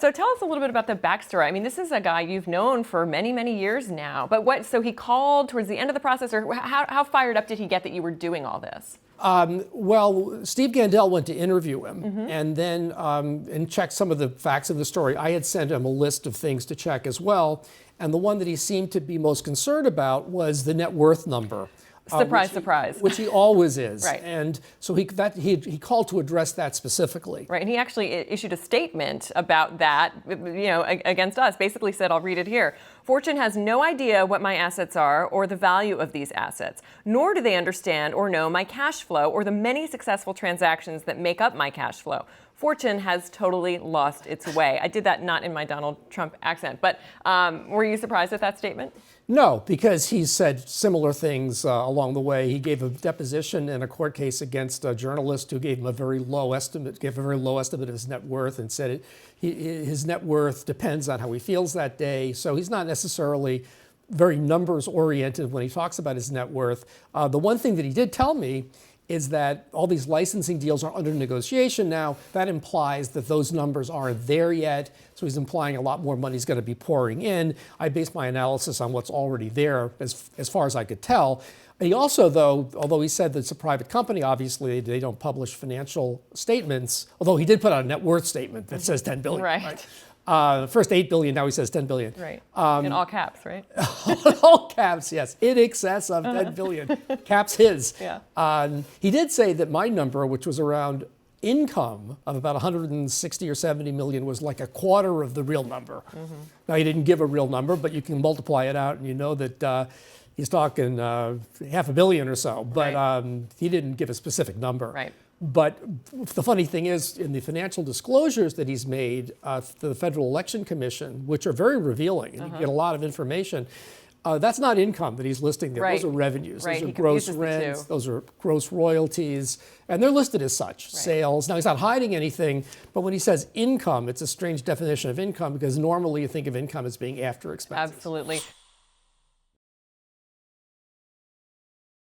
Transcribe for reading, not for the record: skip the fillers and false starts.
So tell us a little bit about the backstory. I mean, this is a guy you've known for many, many years now. But so he called towards the end of the process, or how fired up did he get that you were doing all this? Well, Steve Gandel went to interview him and then and checked some of the facts of the story. I had sent him a list of things to check as well. And the one that he seemed to be most concerned about was the net worth number. Surprise, surprise. Which he always is. Right. And so he called to address that specifically. Right, and he actually issued a statement about that, against us. Basically said, I'll read it here. Fortune has no idea what my assets are or the value of these assets, nor do they understand or know my cash flow or the many successful transactions that make up my cash flow. Fortune has totally lost its way. I did that not in my Donald Trump accent, but were you surprised at that statement? No, because he said similar things along the way. He gave a deposition in a court case against a journalist who gave him a very low estimate of his net worth, and said his net worth depends on how he feels that day. So he's not necessarily very numbers oriented when he talks about his net worth. The one thing that he did tell me is that all these licensing deals are under negotiation now. That implies that those numbers aren't there yet. So he's implying a lot more money is going to be pouring in. I based my analysis on what's already there as far as I could tell. He also, though, although he said that it's a private company, obviously they don't publish financial statements, although he did put out a net worth statement that says $10 billion. Right. First $8 billion, now he says $10 billion. Right. In all caps, right? All caps, yes. In excess of $10 billion. Caps his. Yeah. He did say that my number, which was around income of about 160 or 70 million, was like a quarter of the real number. Now, he didn't give a real number, but you can multiply it out and you know that he's talking $500 million or so. But right. He didn't give a specific number. Right. But the funny thing is, in the financial disclosures that he's made to the Federal Election Commission, which are very revealing, and you get a lot of information, that's not income that he's listing there. Right. Those are revenues. Right. Those are gross rents. Those are gross royalties. And they're listed as such, right. Sales. Now, he's not hiding anything, but when he says income, it's a strange definition of income because normally you think of income as being after expenses. Absolutely.